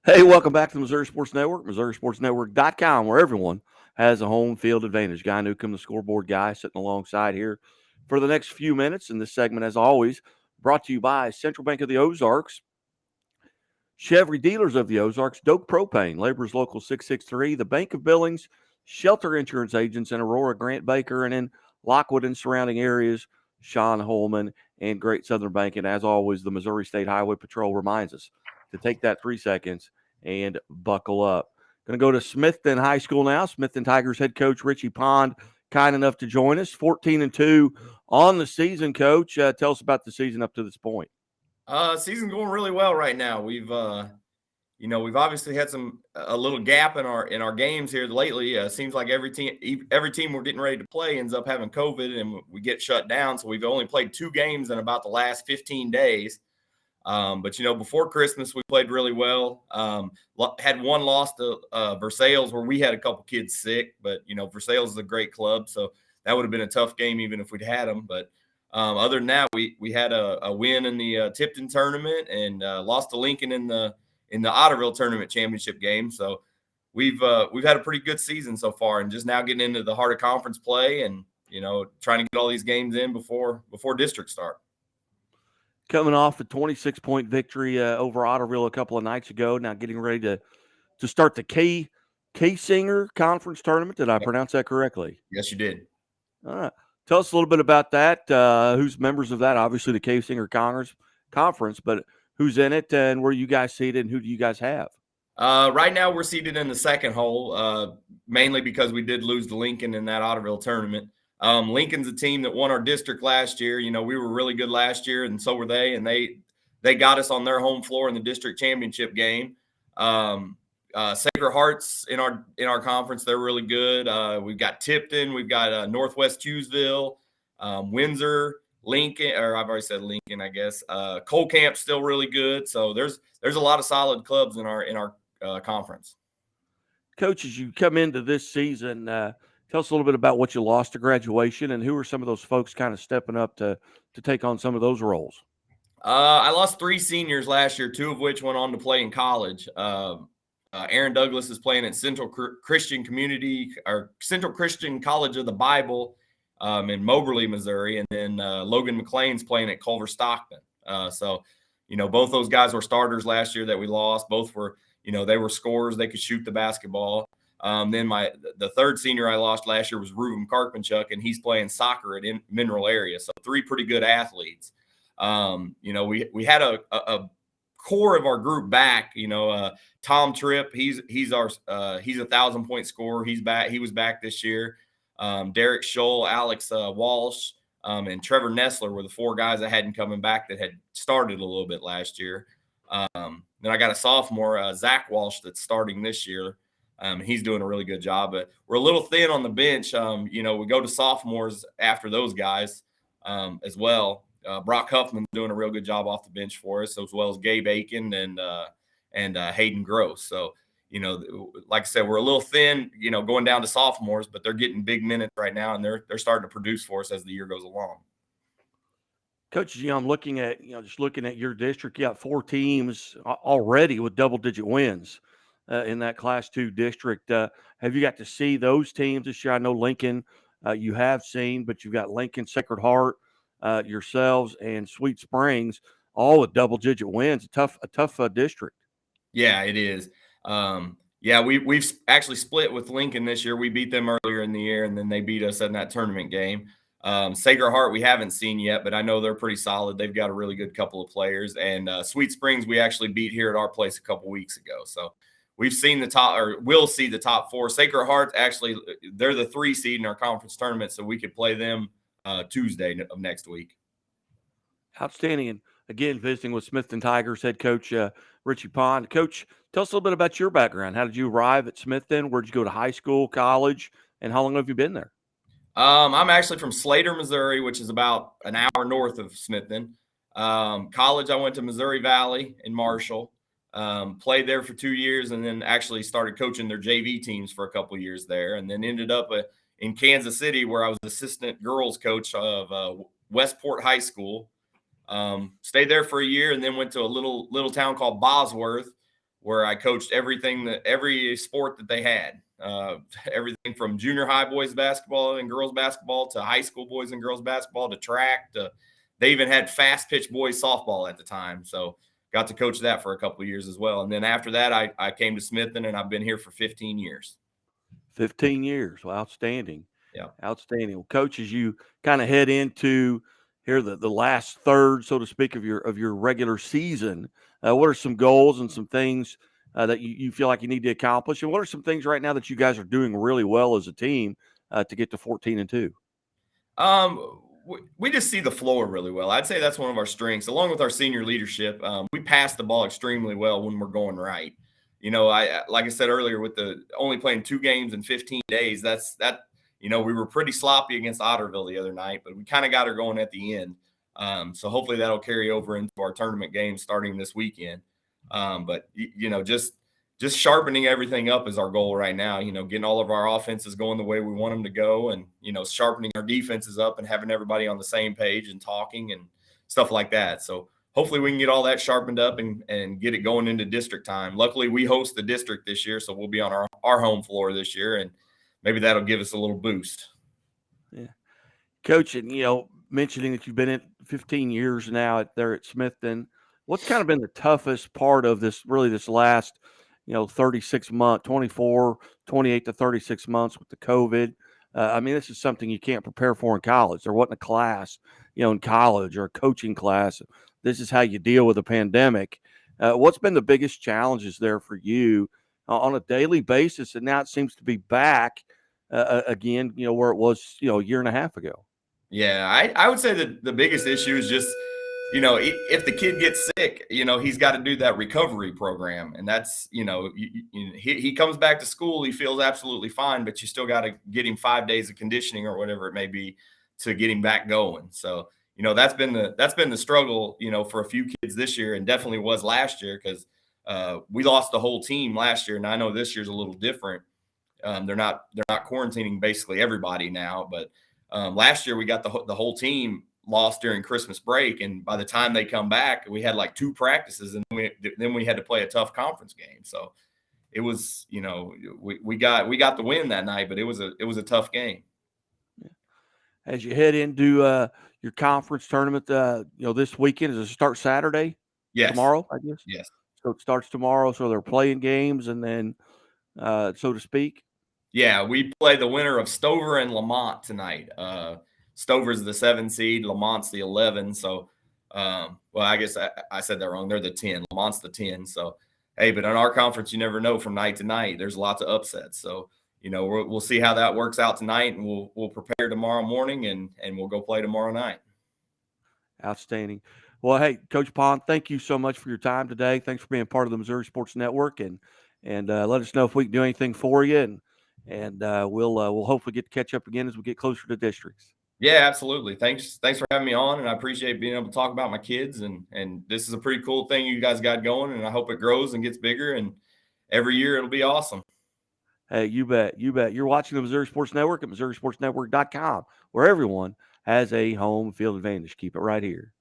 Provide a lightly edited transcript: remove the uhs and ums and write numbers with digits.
Hey, welcome back to the Missouri Sports Network, MissouriSportsNetwork.com, where everyone has a home field advantage. Guy Newcomb, the scoreboard guy, sitting alongside here for the next few minutes. In this segment, as always, brought to you by Central Bank of the Ozarks, Chevy Dealers of the Ozarks, Doak Propane, Laborers Local 663, the Bank of Billings, Shelter Insurance Agents in Aurora, Grant Baker, and in Lockwood and surrounding areas, Sean Holman and Great Southern Bank. And as always, the Missouri State Highway Patrol reminds us to take that 3 seconds and buckle up. Going to go to Smithton High School now. Smithton Tigers head coach Richie Pond, kind enough to join us. 14-2 on the season, Coach. Tell us about the season up to this point. Season's going really well right now. We've obviously had a little gap in our games here lately. Seems like every team we're getting ready to play ends up having COVID and we get shut down. So we've only played 2 games in about the last 15 days. But before Christmas we played really well. Had one loss to Versailles where we had a couple kids sick, but Versailles is a great club, so that would have been a tough game even if we'd had them. But other than that, we had a win in the Tipton tournament and lost to Lincoln in the Otterville tournament championship game. So we've had a pretty good season so far, and just now getting into the heart of conference play and trying to get all these games in before district start. Coming off a 26-point victory over Otterville a couple of nights ago, now getting ready to start the K-Singer Conference Tournament. Did I pronounce that correctly? Yes, you did. All right. Tell us a little bit about that. Who's members of that? Obviously, the K-Singer Conference, but who's in it and where you guys seated and who do you guys have? Right now, we're seated in the second hole, mainly because we did lose to Lincoln in that Otterville tournament. Lincoln's a team that won our district last year. We were really good last year, and so were they. And they got us on their home floor in the district championship game. Sacred Hearts in our conference, they're really good. We've got Tipton, we've got Northwest Hughesville, Windsor, Lincoln, or I've already said Lincoln, I guess. Cole Camp's still really good. So there's a lot of solid clubs in our conference. Coach, as you come into this season, tell us a little bit about what you lost to graduation and who are some of those folks kind of stepping up to take on some of those roles. I lost 3 seniors last year, 2 of which went on to play in college. Aaron Douglas is playing at Central Christian College of the Bible in Moberly, Missouri, and then Logan McLean's playing at Culver Stockton. So both those guys were starters last year that we lost. Both were, they were scorers. They could shoot the basketball. Then the third senior I lost last year was Reuben Karpenchuk, and he's playing soccer at Mineral Area. So 3 pretty good athletes. We had a core of our group back. Tom Tripp, he's a 1,000-point scorer. He's back. He was back this year. Derek Scholl, Alex Walsh, and Trevor Nessler were the 4 guys that hadn't coming back that had started a little bit last year. Then I got a sophomore, Zach Walsh, that's starting this year. He's doing a really good job, but we're a little thin on the bench. We go to sophomores after those guys as well. Brock Huffman's doing a real good job off the bench for us, as well as Gabe Aiken and Hayden Gross. So, like I said, we're a little thin, going down to sophomores, but they're getting big minutes right now, and they're starting to produce for us as the year goes along. Coach, I'm looking at your district. You got 4 teams already with double-digit wins in that Class 2 district. Have you got to see those teams this year? I know Lincoln you have seen, but you've got Lincoln, Sacred Heart, yourselves, and Sweet Springs, all with double-digit wins. A tough district. Yeah, it is. We've actually split with Lincoln this year. We beat them earlier in the year, and then they beat us in that tournament game. Sacred Heart we haven't seen yet, but I know they're pretty solid. They've got a really good couple of players. And Sweet Springs we actually beat here at our place a couple weeks ago. So we've seen we'll see the top 4. Sacred Heart, actually, they're the 3 seed in our conference tournament, so we could play them Tuesday of next week. Outstanding. And again, visiting with Smithton Tigers head coach Richie Pond. Coach, tell us a little bit about your background. How did you arrive at Smithton? Where did you go to high school, college, and how long have you been there? I'm actually from Slater, Missouri, which is about an hour north of Smithton. College, I went to Missouri Valley in Marshall. Played there for 2 years, and then actually started coaching their JV teams for a couple of years there, and then ended up in Kansas City, where I was assistant girls coach of Westport High School. Stayed there for a year, and then went to a little town called Bosworth, where I coached every sport that they had, everything from junior high boys basketball and girls basketball to high school boys and girls basketball to track. They even had fast pitch boys softball at the time. So got to coach that for a couple of years as well. And then after that, I came to Smithton, and I've been here for 15 years. 15 years. Well, outstanding. Yeah. Outstanding. Well, Coach, as you kind of head into here the last third, so to speak, of your regular season, what are some goals and some things that you feel like you need to accomplish? And what are some things right now that you guys are doing really well as a team to get to 14-2? We just see the floor really well. I'd say that's one of our strengths, along with our senior leadership. We pass the ball extremely well when we're going right. You know, like I said earlier, with the only playing 2 games in 15 days, we were pretty sloppy against Otterville the other night, but we kind of got her going at the end. So hopefully that'll carry over into our tournament games starting this weekend. But just sharpening everything up is our goal right now, getting all of our offenses going the way we want them to go, and, sharpening our defenses up and having everybody on the same page and talking and stuff like that. So hopefully we can get all that sharpened up and get it going into district time. Luckily we host the district this year, so we'll be on our home floor this year, and maybe that'll give us a little boost. Yeah. Coach, and, mentioning that you've been in 15 years now there at Smithton, what's kind of been the toughest part of this last 36 months, 28 to 36 months with the COVID? This is something you can't prepare for in college. There wasn't a class, in college or a coaching class. This is how you deal with a pandemic. What's been the biggest challenges there for you on a daily basis? And now it seems to be back again, where it was, a year and a half ago. Yeah, I would say that the biggest issue is just, if the kid gets sick, he's got to do that recovery program. And that's, he comes back to school, he feels absolutely fine, but you still got to get him 5 days of conditioning or whatever it may be to get him back going. So, that's been the struggle, for a few kids this year, and definitely was last year, because we lost the whole team last year. And I know this year's a little different. They're not quarantining basically everybody now, but last year we got the whole team lost during Christmas break, and by the time they come back, we had like 2 practices, and then we had to play a tough conference game. So it was, we got the win that night, but it was a tough game. As you head into your conference tournament, this weekend, does it start Saturday? Yes. Tomorrow, I guess. Yes. So it starts tomorrow. So they're playing games, and then, so to speak. Yeah, we play the winner of Stover and Lamont tonight. Stover's the 7 seed, Lamont's the 11. So, well, I guess I said that wrong. They're the 10. Lamont's the 10. So, hey, but in our conference, you never know from night to night. There's lots of upsets. So, we'll see how that works out tonight, and we'll prepare tomorrow morning, and we'll go play tomorrow night. Outstanding. Well, hey, Coach Pond, thank you so much for your time today. Thanks for being part of the Missouri Sports Network, and let us know if we can do anything for you, and we'll hopefully get to catch up again as we get closer to districts. Yeah, absolutely. Thanks for having me on, and I appreciate being able to talk about my kids, and this is a pretty cool thing you guys got going, and I hope it grows and gets bigger, and every year it'll be awesome. Hey, you bet. You bet. You're watching the Missouri Sports Network at MissouriSportsNetwork.com, where everyone has a home field advantage. Keep it right here.